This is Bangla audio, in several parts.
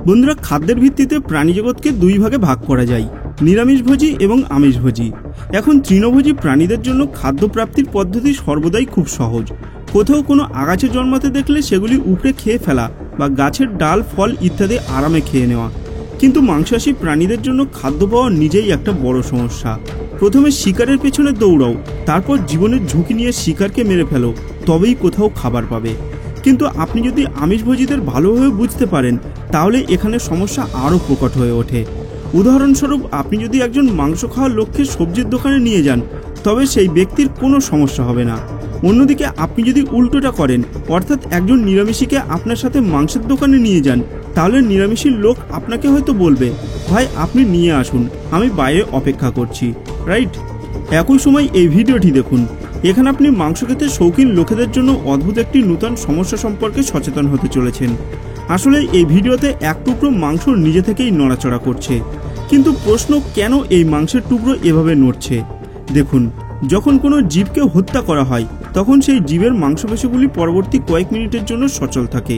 বন্ধুরা, খাদ্যের ভিত্তিতে প্রাণীজগৎকে দুই ভাগে ভাগ করা যায়, নিরামিষভোজী এবং আমিষভোজী। এখন তৃণভোজী প্রাণীদের জন্য খাদ্য প্রাপ্তির পদ্ধতি সর্বদাই খুব সহজ। কোথাও কোনো আগাছা জন্মাতে দেখলে সেগুলি উপড়ে খেয়ে ফেলা বা গাছের ডাল ফল ইত্যাদি আরামে খেয়ে নেওয়া। কিন্তু মাংসাশী প্রাণীদের জন্য খাদ্য পাওয়া নিজেই একটা বড় সমস্যা। প্রথমে শিকারের পেছনে দৌড়াও, তারপর জীবনের ঝুঁকি নিয়ে শিকারকে মেরে ফেলো, তবেই কোথাও খাবার পাবে। কিন্তু আপনি যদি আমিষভোজীদের ভালোভাবে বুঝতে পারেন, তাহলে এখানে সমস্যা আরও প্রকট হয়ে ওঠে। উদাহরণস্বরূপ, আপনি যদি একজন মাংস খাওয়ার লক্ষ্যে সবজির দোকানে নিয়ে যান, তবে সেই ব্যক্তির কোনো সমস্যা হবে না। অন্যদিকে আপনি যদি উল্টোটা করেন, অর্থাৎ একজন নিরামিষীকে আপনার সাথে মাংসের দোকানে নিয়ে যান, তাহলে নিরামিষীর লোক আপনাকে হয়তো বলবে, ভাই আপনি নিয়ে আসুন, আমি বাইরে অপেক্ষা করছি, রাইট? একই সময় এই ভিডিওটি দেখুন। এখানে আপনি মাংস খেতে শৌখিন লোকেদের জন্য অদ্ভুত একটি নূতন সমস্যা সম্পর্কে সচেতন হতে চলেছেন। আসলে এই ভিডিওতে এক টুকরো মাংস নিজে থেকেই নড়াচড়া করছে। কিন্তু প্রশ্ন, কেন এই মাংসের টুকরো এভাবে নড়ছে? দেখুন, যখন কোনো জীবকে হত্যা করা হয়, তখন সেই জীবের মাংসপেশিগুলি পরবর্তী কয়েক মিনিটের জন্য সচল থাকে,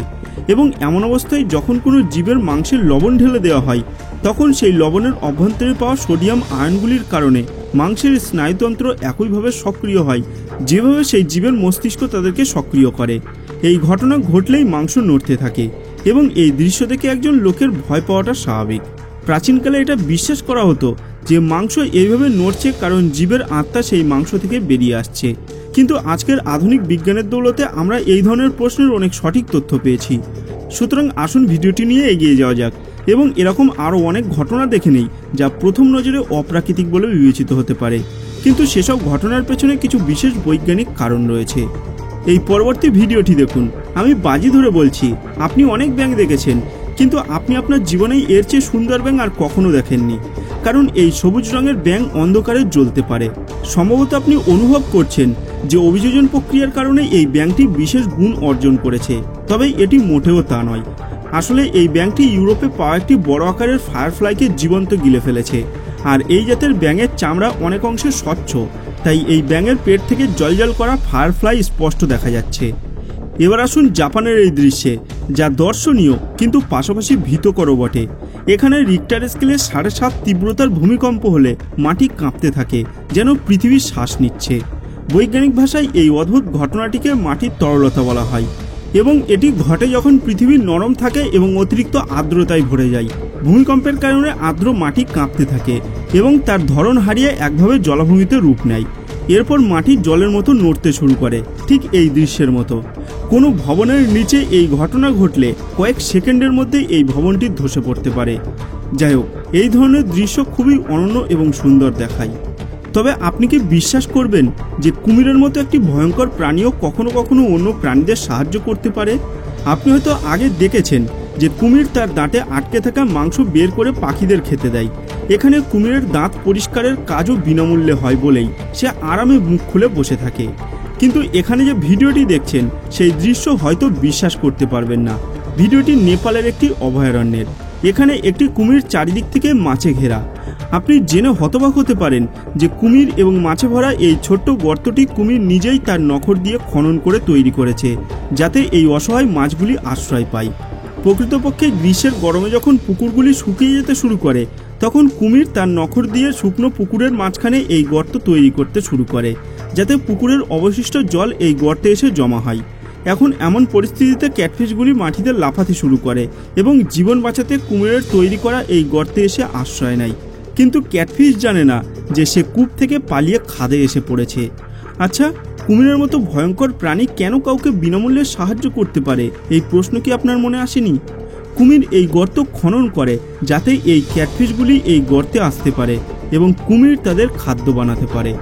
এবং এমন অবস্থায় যখন কোনো জীবের মাংসে লবণ ঢেলে দেওয়া হয়, তখন সেই লবণের অভ্যন্তরে পাওয়া সোডিয়াম আয়নগুলির কারণে মাংসের স্নায়ুতন্ত্র একইভাবে সক্রিয় হয়, যেভাবে সেই জীবের মস্তিষ্ক তাদেরকে সক্রিয় করে। এই ঘটনা ঘটলেই মাংস নড়তে থাকে, এবং এই দৃশ্য দেখে একজন লোকের ভয় পাওয়াটা স্বাভাবিক। প্রাচীনকালে এটা বিশ্বাস করা হতো যে মাংস এইভাবে নড়ছে কারণ জীবের আত্মা সেই মাংস থেকে বেরিয়ে আসছে। কিন্তু আজকের আধুনিক বিজ্ঞানের দৌলতে আমরা এই ধরনের প্রশ্নের অনেক সঠিক তথ্য পেয়েছি। সুতরাং আসুন ভিডিওটি নিয়ে এগিয়ে যাওয়া যাক এবং এরকম আরও অনেক ঘটনা দেখে নেই যা প্রথম নজরে অপ্রাকৃতিক বলে বিবেচিত হতে পারে, কিন্তু সেসব ঘটনার পেছনে কিছু বিশেষ বৈজ্ঞানিক কারণ রয়েছে। এই পরবর্তী ভিডিওটি দেখুন। আমি বাজি ধরে বলছি, আপনি অনেক ব্যাঙ দেখেছেন, কিন্তু আপনি আপনার জীবনেই এর চেয়ে সুন্দর ব্যাঙ আর কখনো দেখেননি। কারণ এই সবুজ রঙের ব্যাঙ অন্ধকারে জ্বলতে পারে। সম্ভবত আপনি অনুভব করছেন যে অভিযোজন প্রক্রিয়ার কারণে এই ব্যাঙটি বিশেষ গুণ অর্জন করেছে, তবে এটি মোটেও তা নয়। আসলে এই ব্যাঙটি ইউরোপে পাওয়া একটি বড় আকারের ফায়ারফ্লাইকে জীবন্ত গিলে ফেলেছে, আর এই জাতের ব্যাঙের চামড়া অনেক অংশে স্বচ্ছ, তাই এই ব্যাঙের পেট থেকে জ্বলজ্বল করা ফায়ারফ্লাই স্পষ্ট দেখা যাচ্ছে। এবার আসুন জাপানের এই দৃশ্যে, যা দর্শনীয় কিন্তু পাশাপাশি ভীতকরও বটে। এখানে রিক্টার স্কেলে 7.5 তীব্রতার ভূমিকম্প হলে মাটি কাঁপতে থাকে, যেন পৃথিবী শ্বাস নিচ্ছে। বৈজ্ঞানিক ভাষায় এই অদ্ভুত ঘটনাটিকে মাটির তরলতা বলা হয়, এবং এটি ঘটে যখন পৃথিবী নরম থাকে এবং অতিরিক্ত আর্দ্রতায় ভরে যায়। ভূমিকম্পের কারণে আর্দ্র মাটি কাঁপতে থাকে এবং তার ধরন হারিয়ে একভাবে জলাভূমিতে রূপ নেয়। এরপর মাটি জলের মতো নড়তে শুরু করে, ঠিক এই দৃশ্যের মতো। কোনো ভবনের নিচে এই ঘটনা ঘটলে কয়েক সেকেন্ডের মধ্যে এই ভবনটি ধসে পড়তে পারে। যাই হোক, এই ধরনের দৃশ্য খুবই অনন্য এবং সুন্দর দেখায়। তবে আপনি কি বিশ্বাস করবেন যে কুমিরের মতো একটি ভয়ঙ্কর প্রাণীও কখনো কখনো অন্য প্রাণীদের সাহায্য করতে পারে? আপনি হয়তো আগে দেখেছেন যে কুমির তার দাঁতে আটকে থাকা মাংস বের করে পাখিদের খেতে দেয়। এখানে কুমিরের দাঁত পরিষ্কারের কাজও বিনামূল্যে হয় বলেই সে আরামে মুখ খুলে বসে থাকে। কিন্তু এখানে যে ভিডিওটি দেখছেন, সেই দৃশ্য হয়তো বিশ্বাস করতে পারবেন না। ভিডিওটি নেপালের একটি অভয়ারণ্যের। এখানে একটি কুমির চারিদিক থেকে মাছে ঘেরা। আপনি জেনে হতবাক হতে পারেন যে কুমির এবং মাছে ভরা এই ছোট্ট গর্তটি কুমির নিজেই তার নখর দিয়ে খনন করে তৈরি করেছে, যাতে এই অসহায় মাছগুলি আশ্রয় পায়। প্রকৃতপক্ষে গ্রীষ্মের গরমে যখন পুকুরগুলি শুকিয়ে যেতে শুরু করে, তখন কুমির তার নখর দিয়ে শুকনো পুকুরের মাঝখানে এই গর্ত তৈরি করতে শুরু করে, যাতে পুকুরের অবশিষ্ট জল এই গর্তে এসে জমা হয়। এখন এমন পরিস্থিতিতে ক্যাটফিশগুলি মাটিতে লাফাতে শুরু করে এবং জীবন বাঁচাতে কুমিরের তৈরি করা এই গর্তে এসে আশ্রয় নেয়। কিন্তু ক্যাটফিশ জানে না যে সে কূপ থেকে পালিয়ে খাদে এসে পড়েছে। আচ্ছা, কুমিরের মতো ভয়ঙ্কর প্রাণী কেন কাউকে বিনামূল্যে সাহায্য করতে পারে? এই প্রশ্ন কি আপনার মনে আসেনি? কুমির এই গর্ত খনন করে যাতে এই ক্যাটফিশগুলি এই গর্তে আসতে পারে এবং কুমির তাদের খাদ্য বানাতে পারে।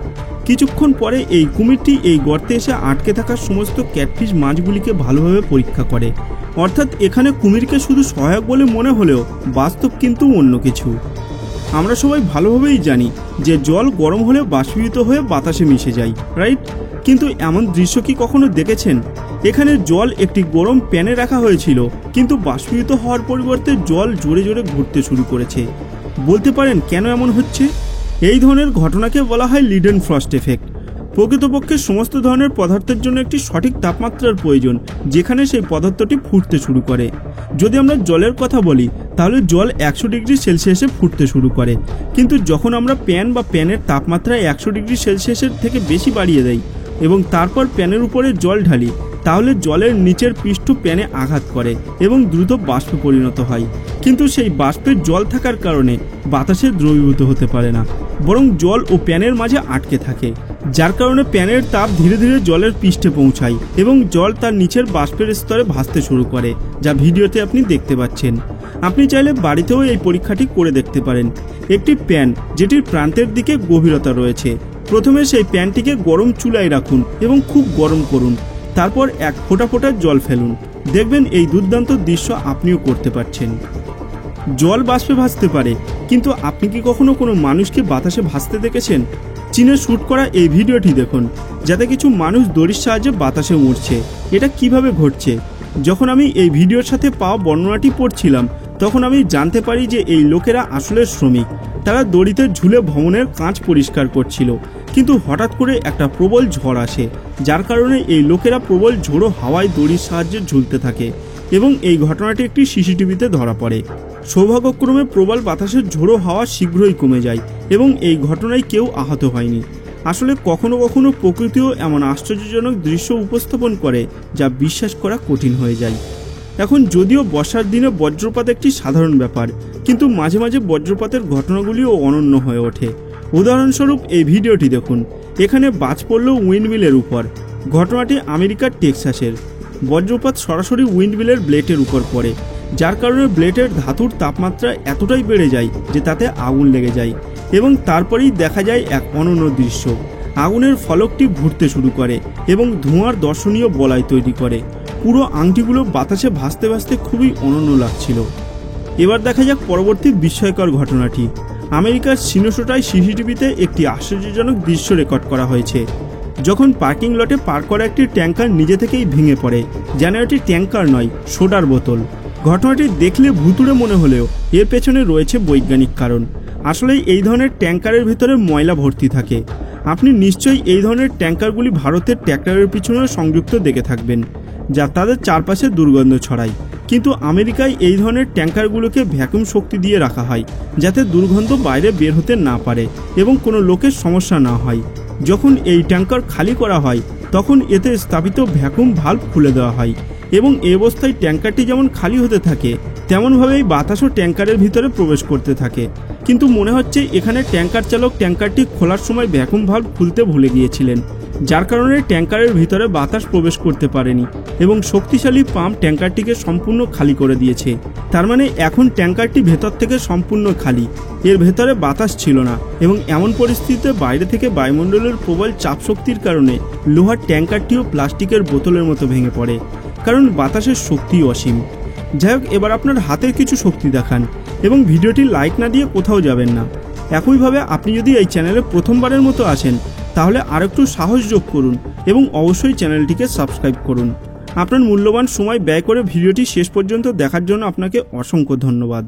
কিছুক্ষণ পরে এই কুমিরটি এই গর্তে এসে আটকে থাকা সমস্ত ক্যাটফিশ মাছগুলিকে ভালোভাবে পরীক্ষা করে। অর্থাৎ এখানে কুমিরকে শুধু সহায়ক বলে মনে হলেও বাস্তব কিন্তু অন্য কিছু। আমরা সবাই ভালোভাবেই জানি যে জল গরম হলে বাষ্পীভূত হয়ে বাতাসে মিশে যায়, রাইট? কিন্তু এমন দৃশ্য কি কখনো দেখেছেন? এখানে জল একটি গরম প্যানে রাখা হয়েছিল, কিন্তু বাষ্পীভূত হওয়ার পরিবর্তে জল জোরে জোরে ঘুরতে শুরু করেছে। বলতে পারেন কেন এমন হচ্ছে? এই ধরনের ঘটনাকে বলা হয় লিডেন ফ্রস্ট এফেক্ট। প্রকৃতপক্ষে সমস্ত ধরনের পদার্থের জন্য একটি সঠিক তাপমাত্রার প্রয়োজন, যেখানে সেই পদার্থটি ফুটতে শুরু করে। যদি আমরা জলের কথা বলি তাহলে জল 100 ডিগ্রি সেলসিয়াসে ফুটতে শুরু করে, কিন্তু যখন আমরা প্যান বা প্যানের তাপমাত্রা 100 ডিগ্রি সেলসিয়াসের থেকে বেশি বাড়িয়ে দেই এবং তারপর প্যানের উপরে জল ঢালি, তাহলে জলের নিচের পৃষ্ঠ প্যানে আঘাত করে এবং দ্রুত বাষ্পে পরিণত হয়। কিন্তু সেই বাষ্পের জল থাকার কারণে বাতাসে দ্রবীভূত হতে পারে না, বরং জল ও প্যানের মাঝে আটকে থাকে, যার কারণে প্যানের তাপ ধীরে ধীরে জলের পৃষ্ঠে পৌঁছায় এবং জল তার নিচের বাষ্পের স্তরে ভাসতে শুরু করে, যা ভিডিওতে আপনি দেখতে পাচ্ছেন। আপনি চাইলে বাড়িতেও এই পরীক্ষাটি করে দেখতে পারেন। একটি প্যান যেটির প্রান্তের দিকে গভীরতা রয়েছে, প্রথমে সেই প্যানটিকে গরম চুলায় রাখুন এবং খুব গরম করুন, তারপর এক ফোঁটা ফোঁটা জল ফেলুন। দেখবেন এই দুর্দান্ত দৃশ্য আপনিও করতে পারছেন। জল বাষ্পে ভাসতে পারে, কিন্তু আপনি কি কখনো কোনো মানুষকে বাতাসে ভাসতে দেখেছেন? চীনে শ্যুট করা এই ভিডিওটি দেখুন, যাতে কিছু মানুষ দড়ির সাহায্যে বাতাসে উড়ছে। এটা কিভাবে ঘটছে? যখন আমি এই ভিডিওর সাথে পাওয়া বর্ণনাটি পড়ছিলাম, তখন আমি জানতে পারি যে এই লোকেরা আসলে শ্রমিক। তারা দড়িতে ঝুলে ভবনের কাঁচ পরিষ্কার করছিল, কিন্তু হঠাৎ করে একটা প্রবল ঝড় আসে, যার কারণে এই লোকেরা প্রবল ঝোড়ো হাওয়ায় দড়ির সাহায্যে ঝুলতে থাকে এবং এই ঘটনাটি একটি সিসিটিভিতে ধরা পড়ে। সৌভাগ্যক্রমে প্রবল বাতাসের ঝোড়ো হাওয়া শীঘ্রই কমে যায় এবং এই ঘটনায় কেউ আহত হয়নি। আসলে কখনো কখনো প্রকৃতিও এমন আশ্চর্যজনক দৃশ্য উপস্থাপন করে যা বিশ্বাস করা কঠিন হয়ে যায়। এখন যদিও বর্ষার দিনে বজ্রপাত একটি সাধারণ ব্যাপার, কিন্তু মাঝে মাঝে বজ্রপাতের ঘটনাগুলিও অনন্য হয়ে ওঠে। উদাহরণস্বরূপ এই ভিডিওটি দেখুন, এখানে বাজ পড়ল উইন্ডমিলের উপর। ঘটনাটি আমেরিকার টেক্সাসের। বজ্রপাত সরাসরি উইন্ডমিলের ব্লেডের উপর পড়ে, যার কারণে ব্লেডের ধাতুর তাপমাত্রা এতটাই বেড়ে যায় যে তাতে আগুন লেগে যায় এবং তারপরেই দেখা যায় এক অনন্য দৃশ্য। আগুনের ফলকটি ঘুরতে শুরু করে এবং ধোঁয়ার দর্শনীয় বলয় তৈরি করে। পুরো আংটিগুলো বাতাসে ভাসতে ভাসতে খুবই অনন্য লাগছিল। এবার দেখা যাক পরবর্তী বিস্ময়কর ঘটনাটি। আমেরিকার সিনেসোটায় সিসিটিভিতে একটি আশ্চর্যজনক দৃশ্য রেকর্ড করা হয়েছে, যখন পার্কিং লটে পার্ক করা একটি ট্যাঙ্কার নিজে থেকেই ভেঙে পড়ে, যেন এটি ট্যাঙ্কার নয়, সোডার বোতল। ঘটনাটি দেখলে ভুতুড়ে মনে হলেও এর পেছনে রয়েছে বৈজ্ঞানিক কারণ। আসলে এই ধরনের ট্যাঙ্কারের ভিতরে ময়লা ভর্তি থাকে। আপনি নিশ্চয়ই এই ধরনের ট্যাঙ্কারগুলি ভারতের ট্র্যাক্টরের পিছনে সংযুক্ত দেখে থাকবেন, যা তাদের চারপাশে দুর্গন্ধ ছড়ায়। কিন্তু আমেরিকায় এই ধরনের ট্যাঙ্কারগুলোকে ভ্যাকুয়াম শক্তি দিয়ে রাখা হয়, যাতে দুর্গন্ধ বাইরে বের হতে না পারে এবং কোনো লোকের সমস্যা না হয়। যখন এই ট্যাঙ্কার খালি করা হয়, তখন এতে স্থাপিত ভ্যাকুয়াম ভালভ খুলে দেওয়া হয় এবং এই অবস্থায় ট্যাঙ্কারটি যেমন খালি হতে থাকে, তেমনভাবেই বাতাসও ট্যাঙ্কারের ভিতরে প্রবেশ করতে থাকে। কিন্তু মনে হচ্ছে এখানে ট্যাঙ্কার চালক ট্যাঙ্কারটি খোলার সময় ভ্যাকুয়াম ভালভ খুলতে ভুলে গিয়েছিলেন, যার কারণে ট্যাঙ্কারের ভিতরে বাতাস প্রবেশ করতে পারেনি এবং শক্তিশালী পাম্প ট্যাঙ্কারটিকে সম্পূর্ণ খালি করে দিয়েছে। তার মানে এখন ট্যাঙ্কারটি ভেতর থেকে সম্পূর্ণ খালি, এর ভেতরে বাতাস ছিল না এবং এমন পরিস্থিতিতে বাইরে থেকে বায়ুমণ্ডলের প্রবল চাপ শক্তির কারণে লোহার ট্যাঙ্কারটিও প্লাস্টিকের বোতলের মতো ভেঙে পড়ে, কারণ বাতাসের শক্তি অসীম। যাই হোক, এবার আপনার হাতের কিছু শক্তি দেখান এবং ভিডিওটি লাইক না দিয়ে কোথাও যাবেন না। একইভাবে আপনি যদি এই চ্যানেলে প্রথমবারের মতো আসেন, তাহলে আরেকটু সাহস যোগ করুন এবং অবশ্যই চ্যানেলটিকে সাবস্ক্রাইব করুন। আপনার মূল্যবান সময় ব্যয় করে ভিডিওটি শেষ পর্যন্ত দেখার জন্য আপনাকে অসংখ্য ধন্যবাদ।